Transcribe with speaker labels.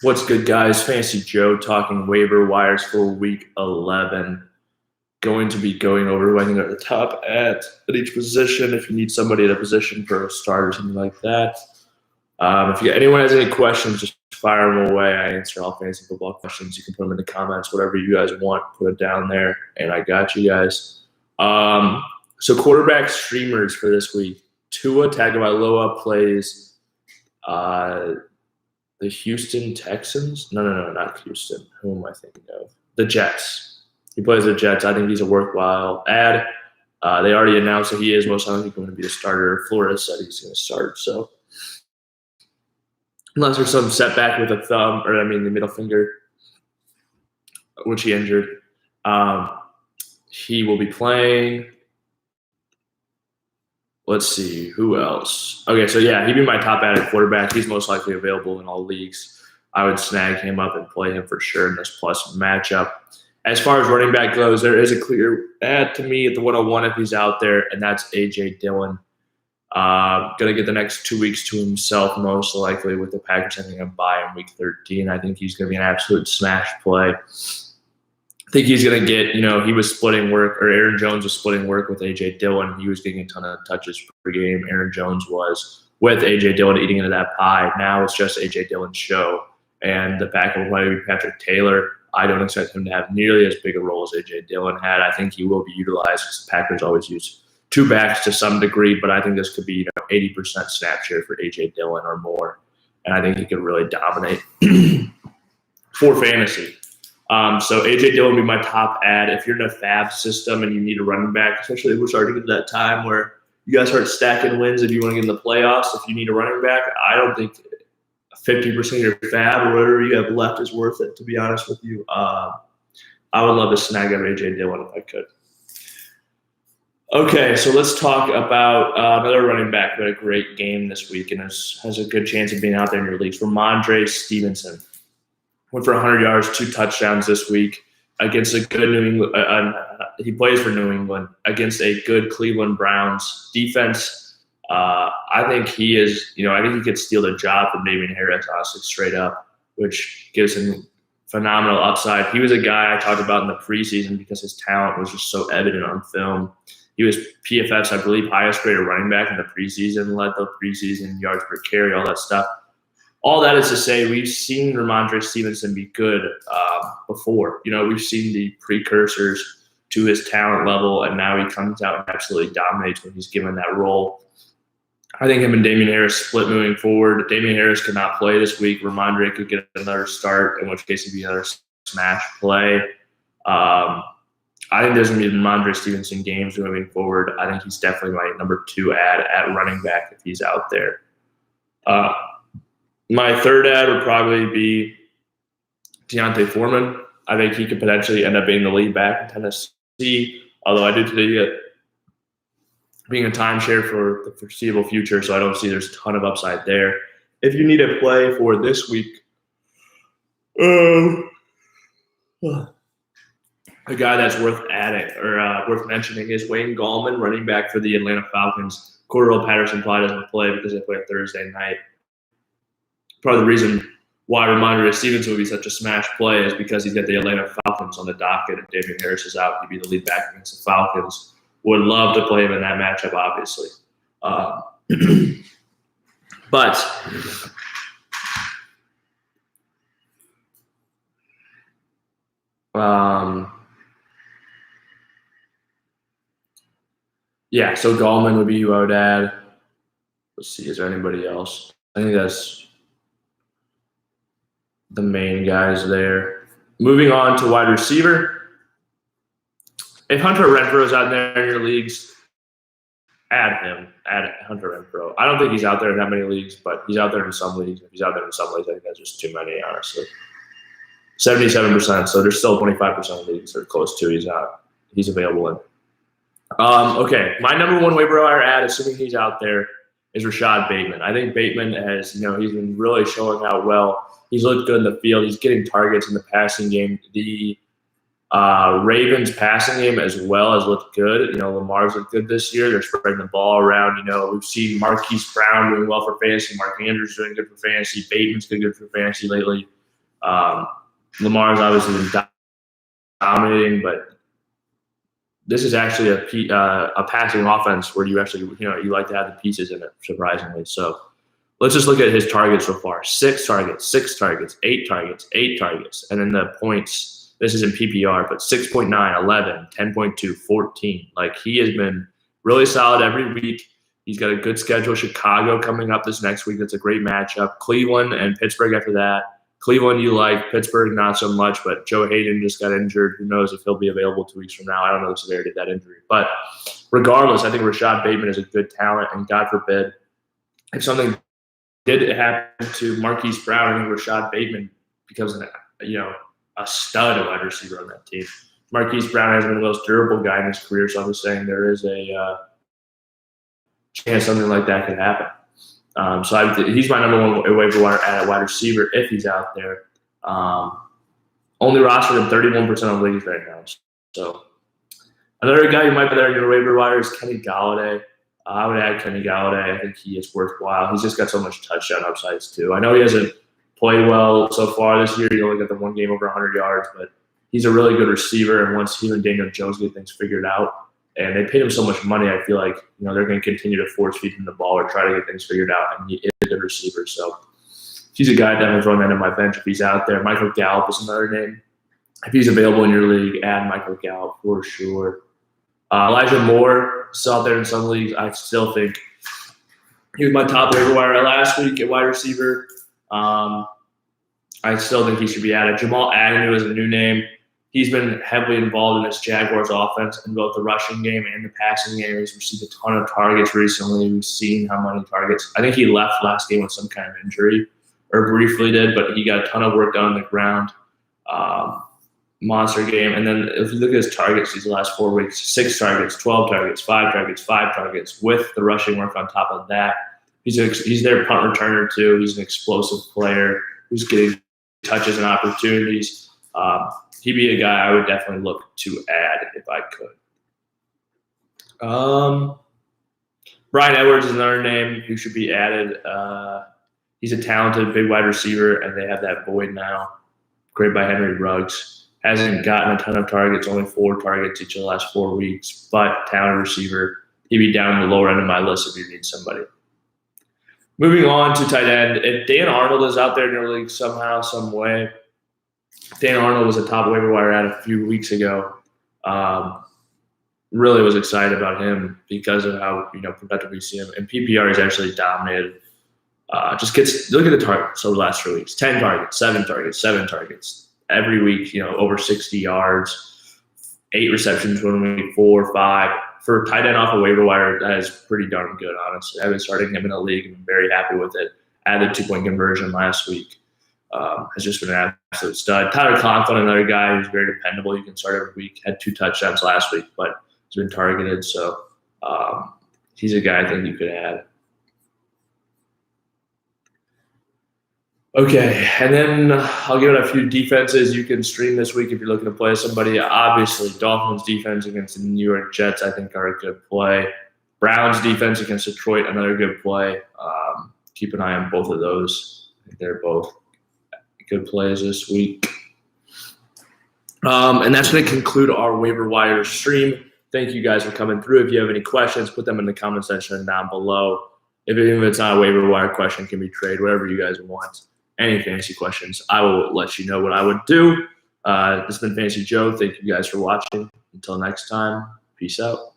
Speaker 1: What's good, guys? Fancy Joe talking waiver wires for Week 11. Going to be going over who I think are the top at each position. If you need somebody at a position for a start or something like that. If anyone has any questions, just fire them away. I answer all fantasy football questions. You can put them in the comments, whatever you guys want. Put it down there, and I got you guys. So quarterback streamers for this week. Tua Tagovailoa plays the Houston Texans. No, not Houston. Who am I thinking of? The Jets. He plays the Jets. I think he's a worthwhile add. They already announced that he is most likely going to be the starter. Florida said he's going to start. So unless there's some setback with the middle finger, which he injured, he will be playing. Let's see, who else? Okay, so yeah, he'd be my top added quarterback. He's most likely available in all leagues. I would snag him up and play him for sure in this plus matchup. As far as running back goes, there is a clear add to me at the 101 if he's out there, and that's A.J. Dillon. Going to get the next 2 weeks to himself, most likely, with the Packers having a bye in Week 13. I think he's going to be an absolute smash play. I think he's going to get, he was splitting work, or Aaron Jones was splitting work with A.J. Dillon. He was getting a ton of touches per game. Aaron Jones was with A.J. Dillon eating into that pie. Now it's just A.J. Dillon's show. And the back will probably be Patrick Taylor. I don't expect him to have nearly as big a role as A.J. Dillon had. I think he will be utilized because the Packers always use two backs to some degree, but I think this could be 80% snap share for A.J. Dillon or more. And I think he could really dominate for fantasy. So A.J. Dillon would be my top add. If you're in a fab system and you need a running back, especially we're starting to get to that time where you guys start stacking wins if you want to get in the playoffs, if you need a running back, I don't think 50% of your fab or whatever you have left is worth it, to be honest with you. I would love to snag up A.J. Dillon if I could. Okay, so let's talk about another running back who had a great game this week and has a good chance of being out there in your leagues. Ramondre Stevenson. Went for 100 yards, 2 touchdowns this week against a good New England. He plays for New England against a good Cleveland Browns defense. I think he is, I think he could steal the job from Damien Harris, honestly, straight up, which gives him phenomenal upside. He was a guy I talked about in the preseason because his talent was just so evident on film. He was PFF's, I believe, highest graded running back in the preseason, led the preseason yards per carry, all that stuff. All that is to say, we've seen Ramondre Stevenson be good before. We've seen the precursors to his talent level, and now he comes out and absolutely dominates when he's given that role. I think him and Damien Harris split moving forward. Damien Harris could not play this week. Ramondre could get another start, in which case it'd be another smash play. I think there's going to be Ramondre Stevenson games moving forward. I think he's definitely my number 2 add at running back if he's out there. My third ad would probably be Deante Foreman. I think he could potentially end up being the lead back in Tennessee, although I do see it being a timeshare for the foreseeable future, so I don't see there's a ton of upside there. If you need a play for this week, a guy that's worth adding or worth mentioning is Wayne Gallman, running back for the Atlanta Falcons. Cordell Patterson probably doesn't play because they play Thursday night. Part of the reason why Ramondre Stevenson would be such a smash play is because he's got the Atlanta Falcons on the docket. If Damien Harris is out, he'd be the lead back against the Falcons. Would love to play him in that matchup, obviously. So Gallman would be who I would add. Let's see, is there anybody else? I think that's the main guys there. Moving on to wide receiver. If Hunter Renfrow is out there in your leagues, add him. Add Hunter Renfrow. I don't think he's out there in that many leagues, but he's out there in some leagues. If he's out there in some leagues, I think that's just too many, honestly. 77%, so there's still 25% of leagues that are close to he's available in. Okay, my number 1 waiver wire ad, assuming he's out there, is Rashad Bateman. I think Bateman has, he's been really showing out well. He's looked good in the field. He's getting targets in the passing game. The Ravens passing game as well has looked good. Lamar's looked good this year. They're spreading the ball around. We've seen Marquise Brown doing well for fantasy. Mark Andrews doing good for fantasy. Bateman's been good for fantasy lately. Lamar's obviously been dominating, but this is actually a passing offense where you actually, you like to have the pieces in it, surprisingly. So let's just look at his targets so far. 6 targets, 6 targets, 8 targets, 8 targets. And then the points, this is in PPR, but 6.9, 11, 10.2, 14. Like, he has been really solid every week. He's got a good schedule. Chicago coming up this next week. That's a great matchup. Cleveland and Pittsburgh after that. Cleveland you like, Pittsburgh not so much, but Joe Hayden just got injured. Who knows if he'll be available 2 weeks from now. I don't know the severity of that injury. But regardless, I think Rashad Bateman is a good talent, and God forbid if something did happen to Marquise Brown, I think Rashad Bateman becomes a stud wide receiver on that team. Marquise Brown has been the most durable guy in his career, so I'm just saying there is a chance something like that could happen. He's my number one waiver wire at wide receiver if he's out there. Only rostered in 31% of leagues right now. So another guy you might be there in your waiver wire is Kenny Galladay. I would add Kenny Galladay. I think he is worthwhile. He's just got so much touchdown upsides too. I know he hasn't played well so far this year. He only got the one game over 100 yards, but he's a really good receiver. And once he and Daniel Jones get things figured out, and they paid him so much money, I feel like they're going to continue to force feed him the ball or try to get things figured out. And he is a good receiver, so he's a guy definitely throwing that in my bench if he's out there. Michael Gallup is another name. If he's available in your league, add Michael Gallup for sure. Elijah Moore is out there in some leagues. I still think he was my top waiver wire last week at wide receiver. I still think he should be added. Jamal Agnew is a new name. He's been heavily involved in this Jaguars offense in both the rushing game and the passing game. He's received a ton of targets recently. We've seen how many targets. I think he left last game with some kind of injury, or briefly did, but he got a ton of work done on the ground. Monster game. And then if you look at his targets these last 4 weeks, 6 targets, 12 targets, 5 targets, 5 targets, with the rushing work on top of that. He's their punt returner too. He's an explosive player who's getting touches and opportunities. He'd be a guy I would definitely look to add if I could. Bryan Edwards is another name who should be added. He's a talented big wide receiver, and they have that void now, created by Henry Ruggs. Hasn't gotten a ton of targets, only 4 targets each of the last 4 weeks, but talented receiver. He'd be down the lower end of my list if you need somebody. Moving on to tight end. If Dan Arnold is out there in your league somehow, some way, Dan Arnold was a top waiver wire ad a few weeks ago. Really was excited about him because of how productive we see him. And PPR is actually dominated. Look at the targets over the last 3 weeks: 10 targets, 7 targets, 7 targets every week. Over 60 yards, 8 receptions 1 week, 4, 5 for tight end off a waiver wire. That is pretty darn good, honestly. I've been starting him in the league and I'm very happy with it. Added 2-point conversion last week. Has just been an absolute stud. Tyler Conklin, another guy who's very dependable. You can start every week. Had 2 touchdowns last week, but he's been targeted. So he's a guy I think you could add. Okay, and then I'll give it a few defenses you can stream this week if you're looking to play somebody. Obviously, Dolphins defense against the New York Jets I think are a good play. Browns defense against Detroit, another good play. Keep an eye on both of those. I think they're both good plays this week. And that's going to conclude our waiver wire stream. Thank you guys for coming through. If you have any questions, put them in the comment section down below. If it's not a waiver wire question, it can be trade, whatever you guys want. Any fantasy questions, I will let you know what I would do. This has been Fantasy Joe. Thank you guys for watching. Until next time, peace out.